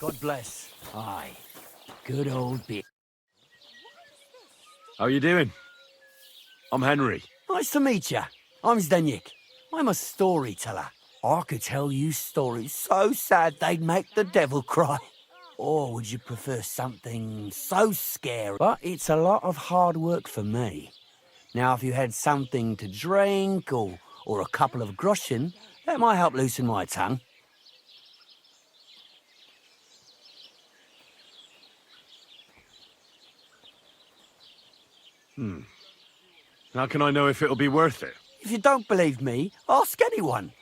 God bless. Aye. Good old bit. How you doing? I'm Henry. Nice to meet you. I'm Zdeněk. I'm a storyteller. I could tell you stories so sad they'd make the devil cry. Or would you prefer something so scary? But it's a lot of hard work for me. Now, if you had something to drink or a couple of groschen, that might help loosen my tongue. How can I know if it'll be worth it? If you don't believe me, ask anyone.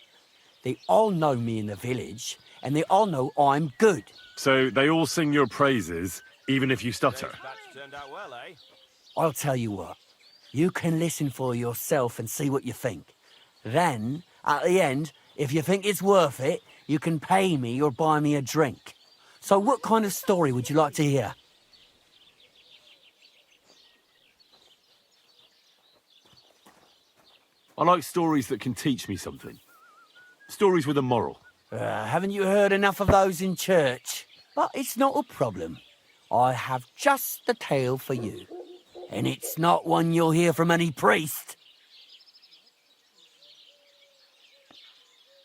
They all know me in the village, and they all know I'm good. So they all sing your praises, even if you stutter? Turned out well, eh? I'll tell you what. You can listen for yourself and see what you think. Then, at the end, if you think it's worth it, you can pay me or buy me a drink. So what kind of story would you like to hear? I like stories that can teach me something. Stories with a moral. Haven't you heard enough of those in church? But it's not a problem. I have just the tale for you. And it's not one you'll hear from any priest.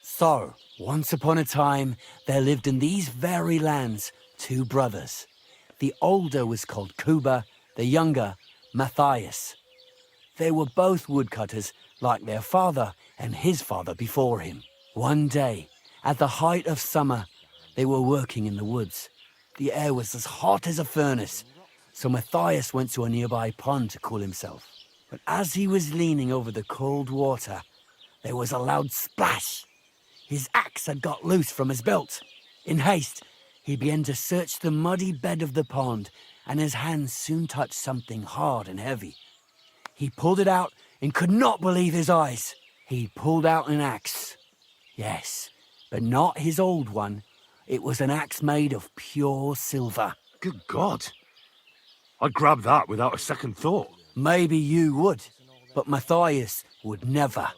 So, once upon a time, there lived in these very lands 2 brothers. The older was called Kuba, the younger, Matthias. They were both woodcutters, like their father and his father before him. One day, at the height of summer, they were working in the woods. The air was as hot as a furnace, so Matthias went to a nearby pond to cool himself. But as he was leaning over the cold water, there was a loud splash. His axe had got loose from his belt. In haste, he began to search the muddy bed of the pond, and his hands soon touched something hard and heavy. He pulled it out and could not believe his eyes. He pulled out an axe. Yes, but not his old one. It was an axe made of pure silver. Good God. I'd grab that without a second thought. Maybe you would, but Matthias would never.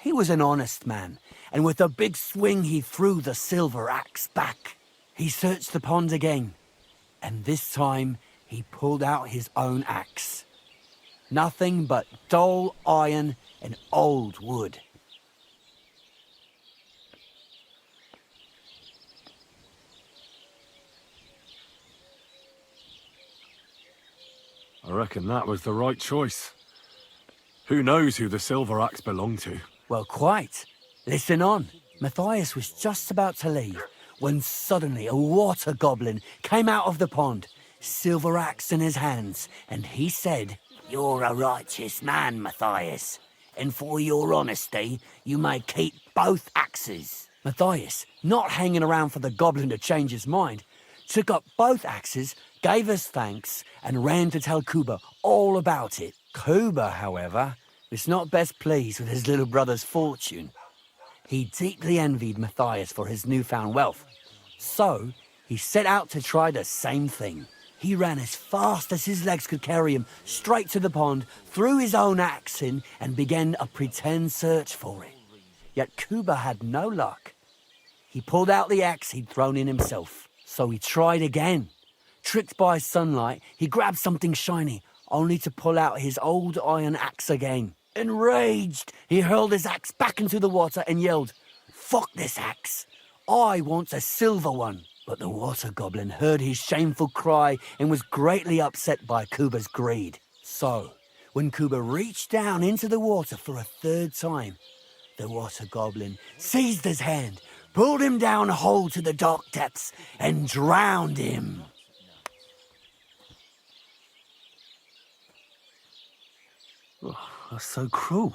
He was an honest man, and with a big swing he threw the silver axe back. He searched the pond again, and this time he pulled out his own axe. Nothing but dull iron and old wood. I reckon that was the right choice. Who knows who the silver axe belonged to? Well, quite. Listen on. Matthias was just about to leave when suddenly a water goblin came out of the pond, silver axe in his hands, and he said, "You're a righteous man, Matthias, and for your honesty, you may keep both axes." Matthias, not hanging around for the goblin to change his mind, took up both axes, gave us thanks, and ran to tell Kuba all about it. Kuba, however, was not best pleased with his little brother's fortune. He deeply envied Matthias for his newfound wealth. So, he set out to try the same thing. He ran as fast as his legs could carry him straight to the pond, threw his own axe in, and began a pretend search for it. Yet Kuba had no luck. He pulled out the axe he'd thrown in himself. So he tried again. Tricked by sunlight, he grabbed something shiny, only to pull out his old iron axe again. Enraged, he hurled his axe back into the water and yelled, "Fuck this axe! I want a silver one." But the water goblin heard his shameful cry and was greatly upset by Kuba's greed. So, when Kuba reached down into the water for a 3rd time, the water goblin seized his hand, pulled him down whole to the dark depths, and drowned him. Oh, that's so cruel.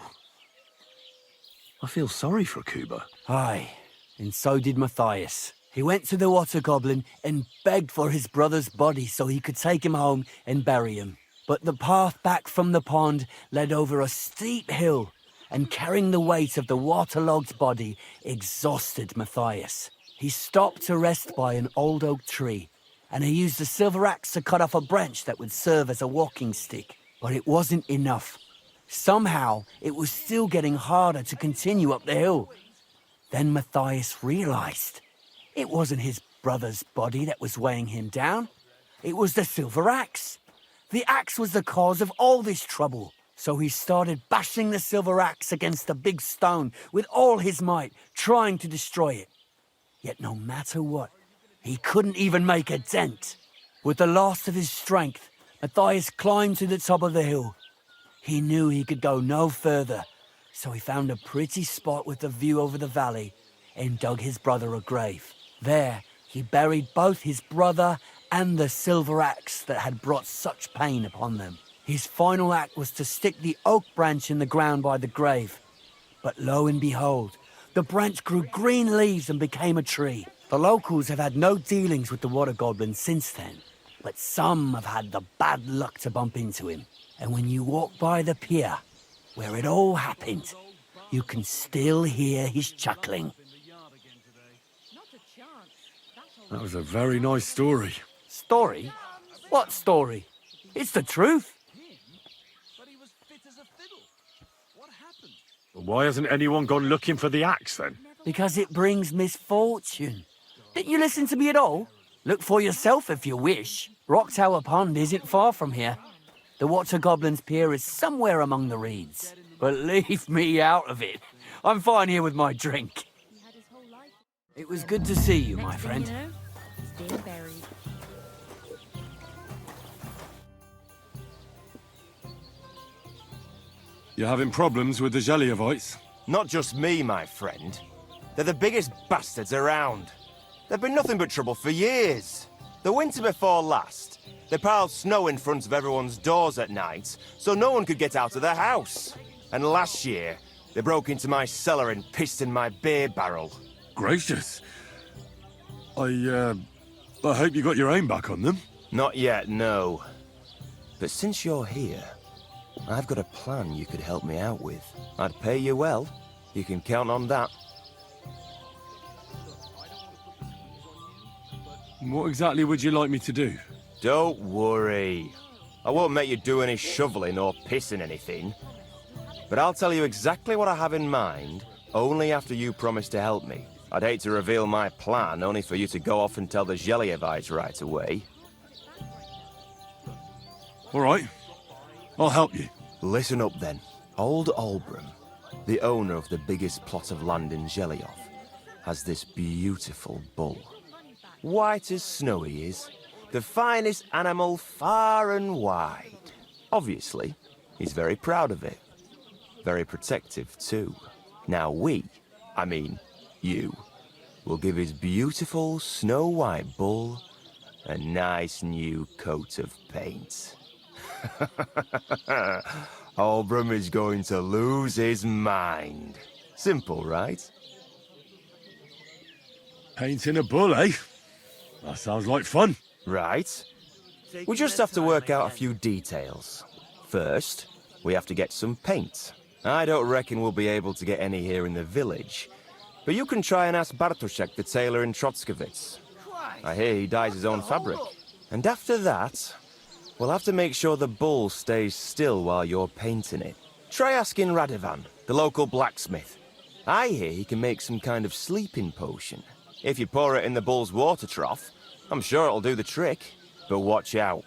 I feel sorry for Kuba. Aye, and so did Matthias. He went to the water goblin and begged for his brother's body so he could take him home and bury him. But the path back from the pond led over a steep hill, and carrying the weight of the waterlogged body exhausted Matthias. He stopped to rest by an old oak tree, and he used a silver axe to cut off a branch that would serve as a walking stick. But it wasn't enough. Somehow, it was still getting harder to continue up the hill. Then Matthias realized it wasn't his brother's body that was weighing him down. It was the silver axe. The axe was the cause of all this trouble. So he started bashing the silver axe against the big stone with all his might, trying to destroy it. Yet no matter what, he couldn't even make a dent. With the last of his strength, Matthias climbed to the top of the hill. He knew he could go no further, so he found a pretty spot with a view over the valley and dug his brother a grave. There, he buried both his brother and the silver axe that had brought such pain upon them. His final act was to stick the oak branch in the ground by the grave. But lo and behold, the branch grew green leaves and became a tree. The locals have had no dealings with the water goblin since then, but some have had the bad luck to bump into him. And when you walk by the pier, where it all happened, you can still hear his chuckling. That was a very nice story. Story? What story? It's the truth. But why hasn't anyone gone looking for the axe then? Because it brings misfortune. Didn't you listen to me at all? Look for yourself if you wish. Rock Tower Pond isn't far from here. The Water Goblin's pier is somewhere among the reeds. But leave me out of it. I'm fine here with my drink. It was good to see you, my friend. He's being buried. You're having problems with the Jelliavites? Not just me, my friend. They're the biggest bastards around. They've been nothing but trouble for years. The winter before last, they piled snow in front of everyone's doors at night, so no one could get out of their house. And last year, they broke into my cellar and pissed in my beer barrel. Gracious. I hope you got your aim back on them. Not yet, no. But since you're here, I've got a plan you could help me out with. I'd pay you well. You can count on that. What exactly would you like me to do? Don't worry. I won't make you do any shoveling or pissing anything. But I'll tell you exactly what I have in mind, only after you promise to help me. I'd hate to reveal my plan, only for you to go off and tell the Jelliavites right away. All right. I'll help you. Listen up then. Old Albram, the owner of the biggest plot of land in Jelioff, has this beautiful bull. White as snow he is. The finest animal far and wide. Obviously, he's very proud of it. Very protective too. Now I mean you, will give his beautiful snow-white bull a nice new coat of paint. Albram is going to lose his mind. Simple, right? Painting a bull, eh? That sounds like fun. Right. We just have to work out a few details. First, we have to get some paint. I don't reckon we'll be able to get any here in the village. But you can try and ask Bartoszek, the tailor in Trotskovitz. I hear he dyes his own fabric. And after that, we'll have to make sure the bull stays still while you're painting it. Try asking Radovan, the local blacksmith. I hear he can make some kind of sleeping potion. If you pour it in the bull's water trough, I'm sure it'll do the trick. But watch out.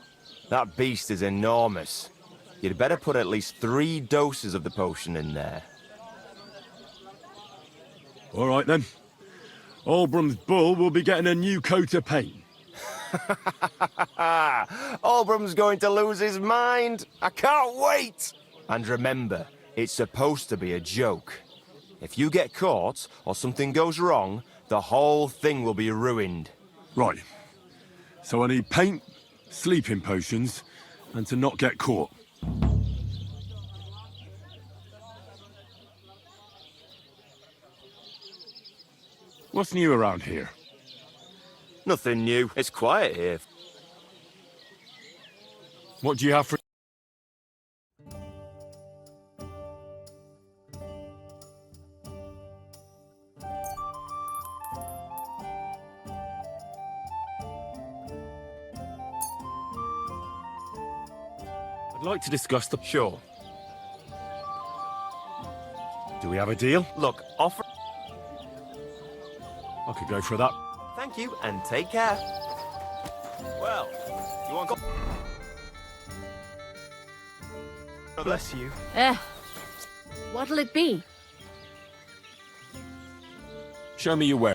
That beast is enormous. You'd better put at least 3 doses of the potion in there. All right, then. Albram's bull will be getting a new coat of paint. Albram's going to lose his mind. I can't wait. And remember, it's supposed to be a joke. If you get caught or something goes wrong, the whole thing will be ruined. Right. So I need paint, sleeping potions, and to not get caught. What's new around here? Nothing new. It's quiet here. What do you have for... I'd like to discuss the... Sure. Do we have a deal? Look, offer... I could go for that. Thank Thank you, and take care. Well, you want... Bless you. What'll it be? Show me your way.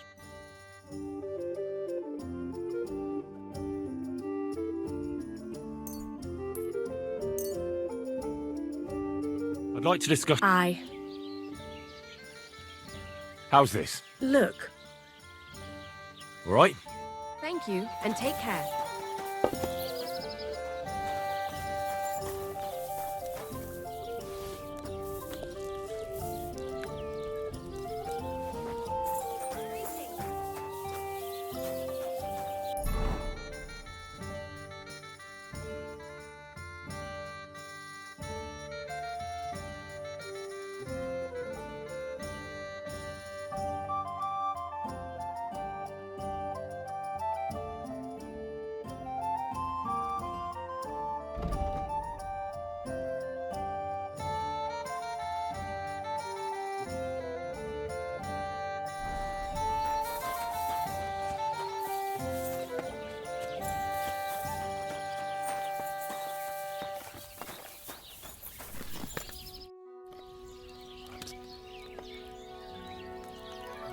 I'd like to discuss... Aye. How's this? Look. All right? Thank you, and take care.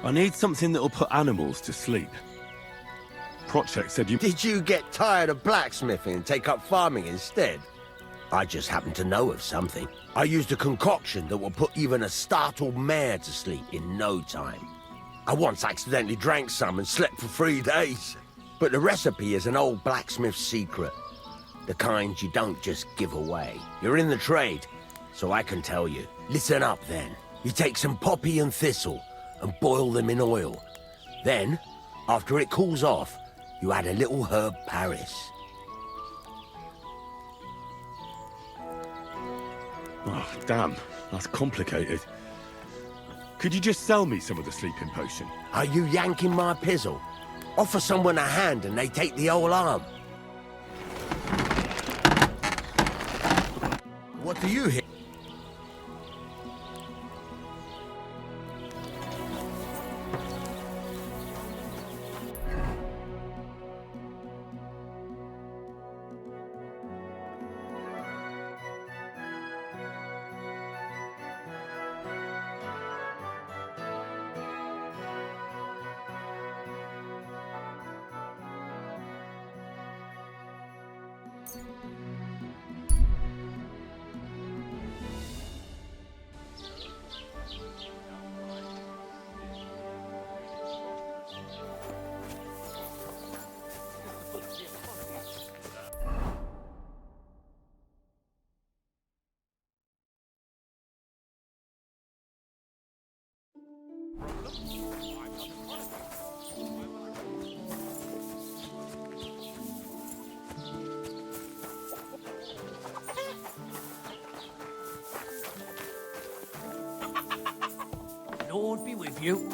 I need something that'll put animals to sleep. Project said you... Did you get tired of blacksmithing and take up farming instead? I just happen to know of something. I used a concoction that will put even a startled mare to sleep in no time. I once accidentally drank some and slept for 3 days. But the recipe is an old blacksmith's secret. The kind you don't just give away. You're in the trade, so I can tell you. Listen up then. You take some poppy and thistle and boil them in oil. Then, after it cools off, you add a little herb Paris. Oh, damn. That's complicated. Could you just sell me some of the sleeping potion? Are you yanking my pizzle? Offer someone a hand and they take the whole arm. What do you hear? Lord be with you.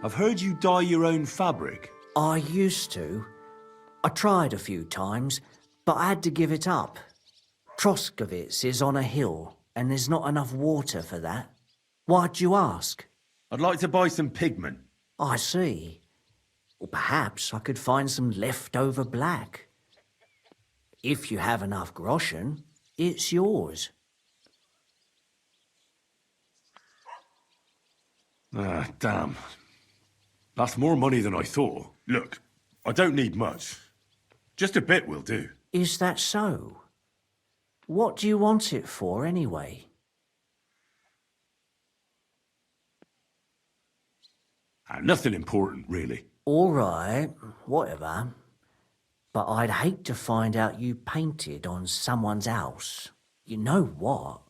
I've heard you dye your own fabric. I used to. I tried a few times, but I had to give it up. Troskovitz is on a hill, and there's not enough water for that. Why'd you ask? I'd like to buy some pigment. I see. Well, perhaps I could find some leftover black. If you have enough groschen, it's yours. Ah, damn. That's more money than I thought. Look, I don't need much. Just a bit will do. Is that so? What do you want it for, anyway? Nothing important, really. All right, whatever. But I'd hate to find out you painted on someone's house. You know what?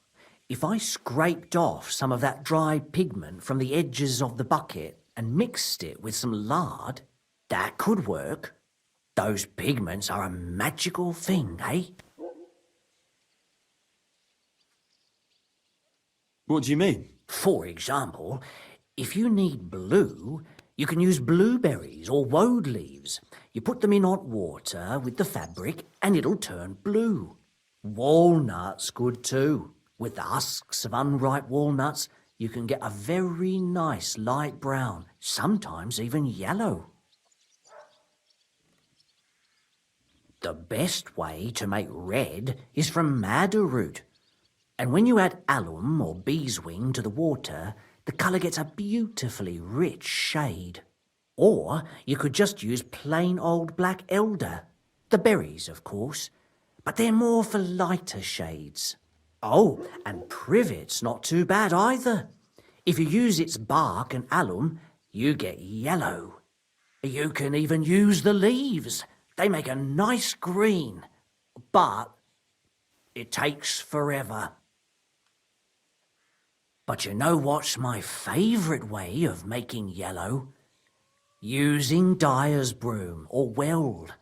If I scraped off some of that dry pigment from the edges of the bucket and mixed it with some lard, that could work. Those pigments are a magical thing, eh? What do you mean? For example, if you need blue, you can use blueberries or woad leaves. You put them in hot water with the fabric and it'll turn blue. Walnuts good too. With the husks of unripe walnuts, you can get a very nice light brown, sometimes even yellow. The best way to make red is from madder root. And when you add alum or beeswing to the water, the colour gets a beautifully rich shade. Or you could just use plain old black elder. The berries, of course, but they're more for lighter shades. Oh, and privet's not too bad either. If you use its bark and alum, you get yellow. You can even use the leaves. They make a nice green, but it takes forever. But you know what's my favourite way of making yellow? Using dyer's broom or weld.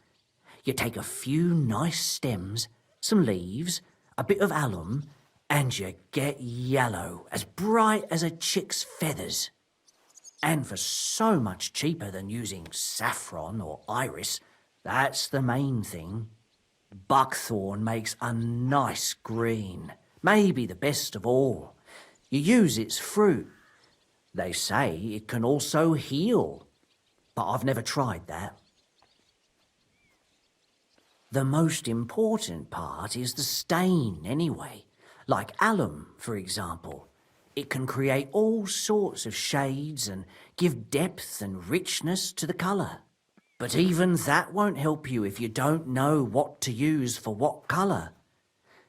You take a few nice stems, some leaves, a bit of alum, and you get yellow, as bright as a chick's feathers. And for so much cheaper than using saffron or iris, that's the main thing. Buckthorn makes a nice green, maybe the best of all. You use its fruit. They say it can also heal, but I've never tried that. The most important part is the stain anyway. Like alum, for example. It can create all sorts of shades and give depth and richness to the colour. But even that won't help you if you don't know what to use for what colour.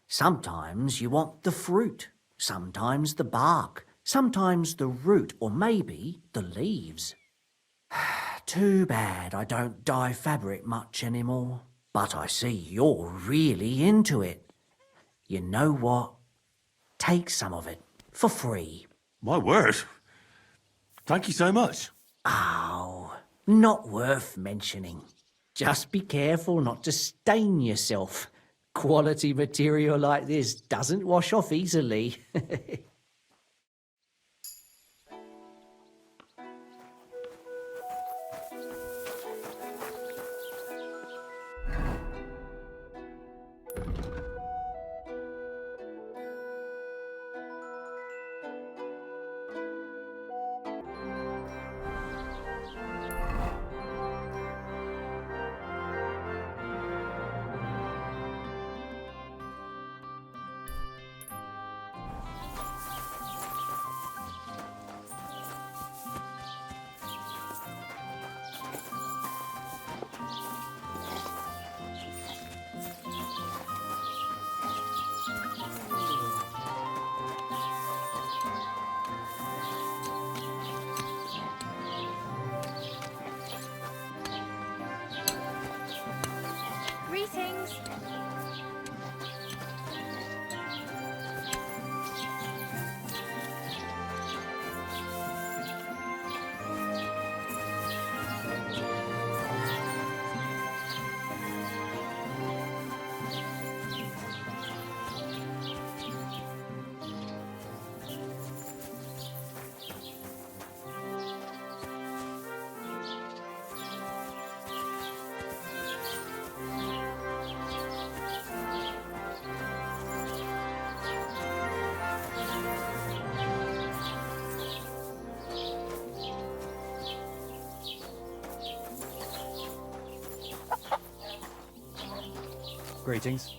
Sometimes you want the fruit, sometimes the bark, sometimes the root, or maybe the leaves. Too bad I don't dye fabric much anymore. But I see you're really into it. You know what? Take some of it for free. My word. Thank you so much. Oh, not worth mentioning. Just be careful not to stain yourself. Quality material like this doesn't wash off easily. Greetings. Greetings.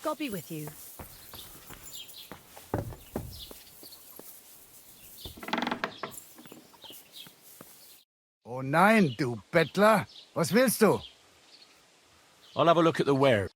God be with you. Oh nein, du Bettler. Was willst du? I'll have a look at the ware.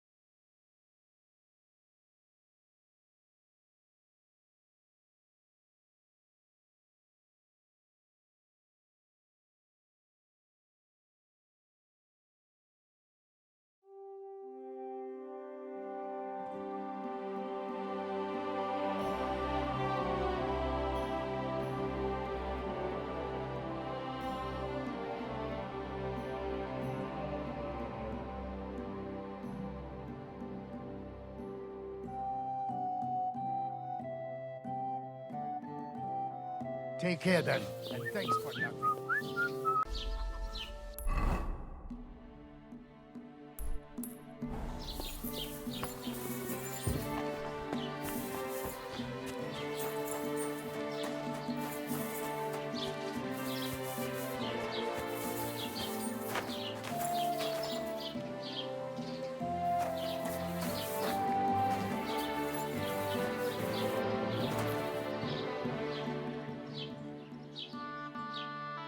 Take care then, and thanks for nothing.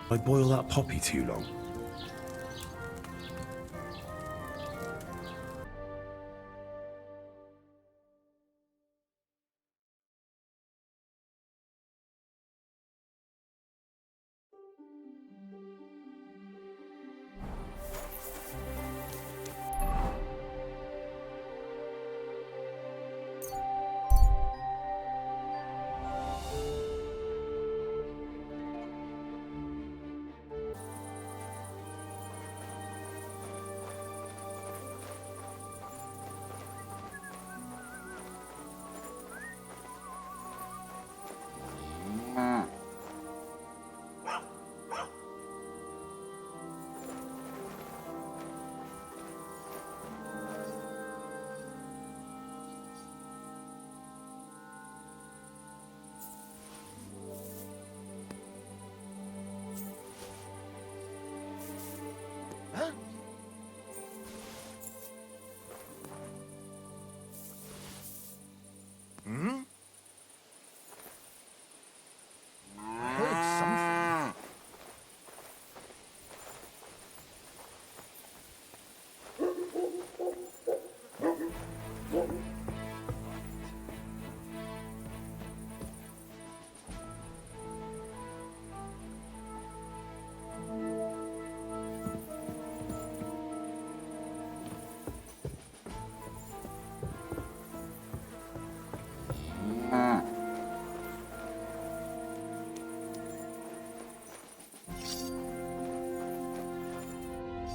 I boil that poppy too long?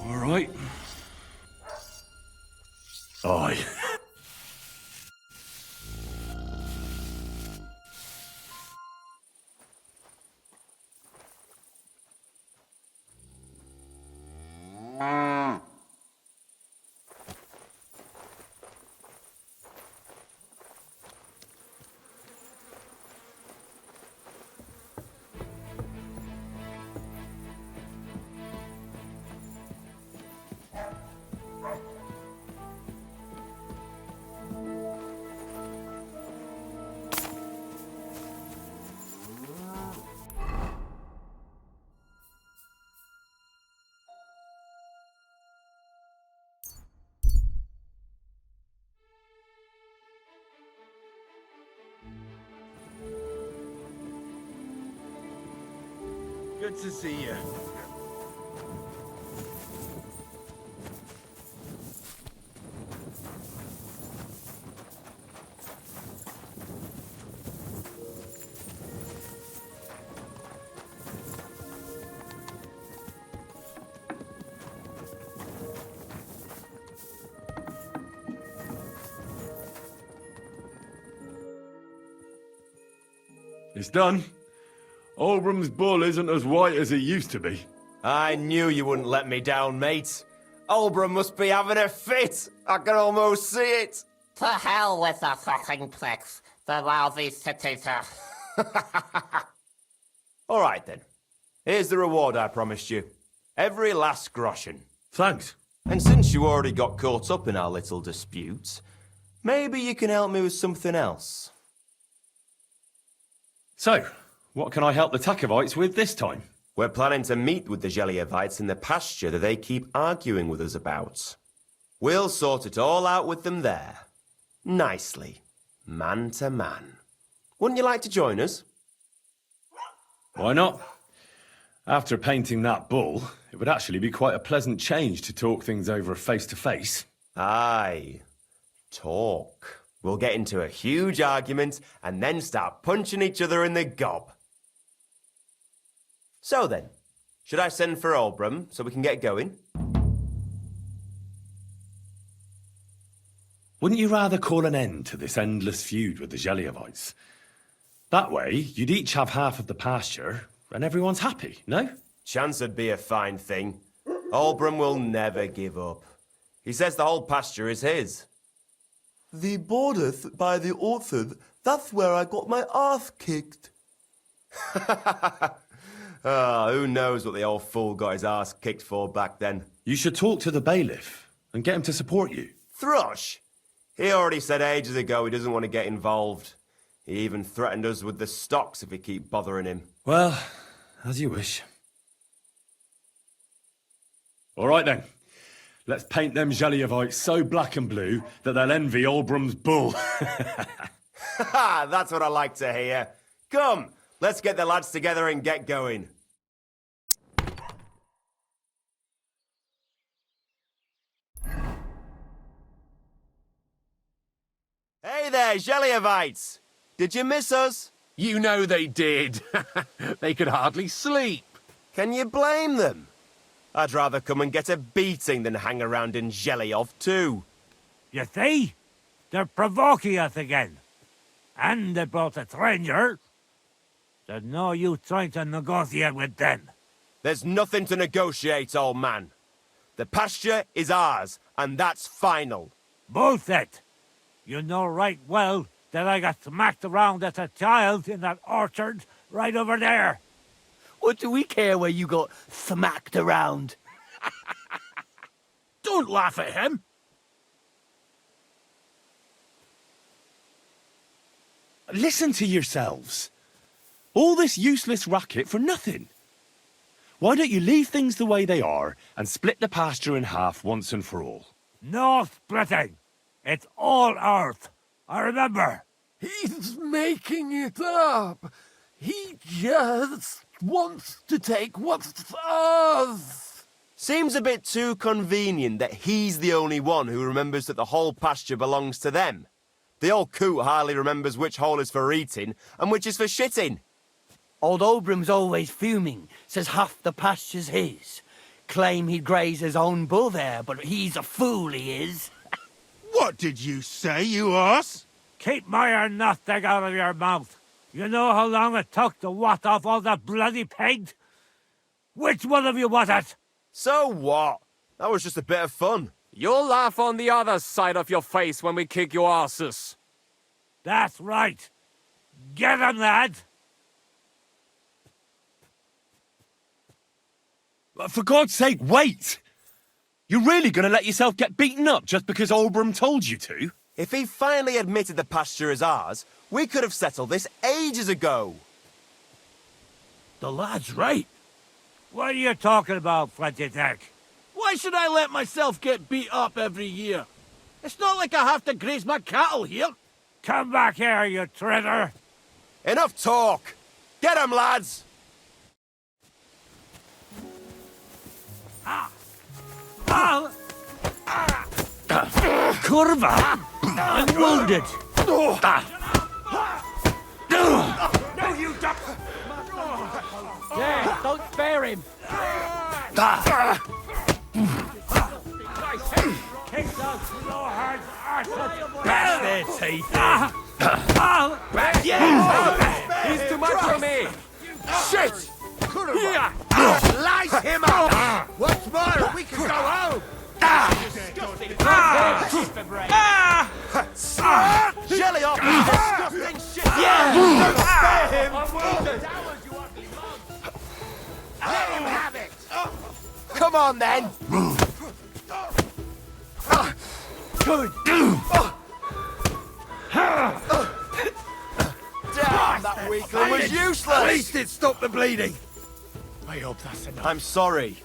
All right. Aye. Good to see you. It's done. Olbram's bull isn't as white as it used to be. I knew you wouldn't let me down, mate. Olbram must be having a fit. I can almost see it. To hell with the fucking pricks. The lousy cities are... All right, then. Here's the reward I promised you. Every last groschen. Thanks. And since you already got caught up in our little dispute, maybe you can help me with something else. So, what can I help the Takovites with this time? We're planning to meet with the Geliovites in the pasture that they keep arguing with us about. We'll sort it all out with them there. Nicely. Man to man. Wouldn't you like to join us? Why not? After painting that bull, it would actually be quite a pleasant change to talk things over face-to-face. Aye. Talk. We'll get into a huge argument and then start punching each other in the gob. So then, should I send for Olbram so we can get going? Wouldn't you rather call an end to this endless feud with the Geliovites? That way, you'd each have half of the pasture, and everyone's happy, no? Chance would be a fine thing. Oldbrum will never give up. He says the whole pasture is his. The bordeth by the orchard, that's where I got my ass kicked. Who knows what the old fool got his ass kicked for back then. You should talk to the bailiff and get him to support you. Thrush? He already said ages ago he doesn't want to get involved. He even threatened us with the stocks if we keep bothering him. Well, as you wish. All right then. Let's paint them Jellyevites so black and blue that they'll envy Oldbrum's bull. That's what I like to hear. Come, let's get the lads together and get going. Hey there, Jellyevites! Did you miss us? You know they did. They could hardly sleep. Can you blame them? I'd rather come and get a beating than hang around in Jellyev too. You see? They're provoking us again. And they brought a stranger. There's no use trying to negotiate with them. There's nothing to negotiate, old man. The pasture is ours, and that's final. Bullshit! You know right well that I got smacked around as a child in that orchard right over there. What do we care where you got smacked around? Don't laugh at him. Listen to yourselves. All this useless racket for nothing. Why don't you leave things the way they are and split the pasture in half once and for all? No splitting. It's all ours. I remember. He's making it up. He just wants to take what's ours. Seems a bit too convenient that he's the only one who remembers that the whole pasture belongs to them. The old coot hardly remembers which hole is for eating and which is for shitting. Old Oldbrum's always fuming, says half the pasture's his. Claim he'd graze his own bull there, but he's a fool, he is. What did you say, you ass? Keep my nothing out of your mouth. You know how long it took to wash off all that bloody paint? Which one of you was it? So what? That was just a bit of fun. You'll laugh on the other side of your face when we kick your asses. That's right. Get him, lad. For God's sake, wait! You're really going to let yourself get beaten up just because Oldbrum told you to? If he finally admitted the pasture is ours, we could have settled this ages ago. The lad's right. What are you talking about, Flinty Dick? Why should I let myself get beat up every year? It's not like I have to graze my cattle here. Come back here, you traitor. Enough talk. Get him, lads. Curva! I'm wounded. No, you duck! Yeah, don't spare him. Kick those blowhards' arses. Bash their teeth Yeah! He's too much for me. Shit! Light him up! What's more, we can go home! Jelly off! Disgusting shit! Don't spare him! Let him have it! Come on, then! Good! Damn, that weakling was At useless! least it stopped the bleeding. I hope that's enough. I'm sorry.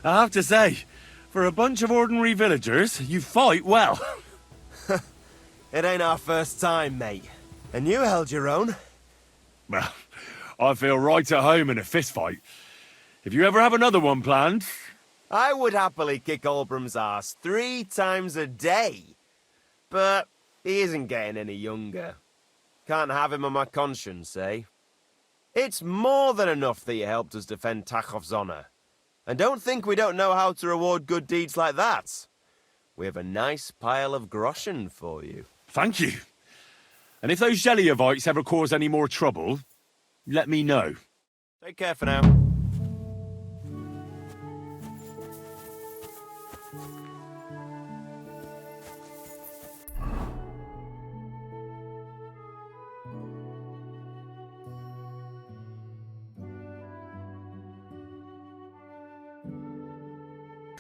I have to say, for a bunch of ordinary villagers, you fight well. It ain't our first time, mate. And you held your own. Well, I feel right at home in a fistfight. If you ever have another one planned... I would happily kick Oldbrum's ass 3 times a day. But he isn't getting any younger. Can't have him on my conscience, eh? It's more than enough that you helped us defend Tachov's honor. And don't think we don't know how to reward good deeds like that. we have a nice pile of groschen for you. Thank you. And if those Zeliovites ever cause any more trouble, let me know. Take care for now.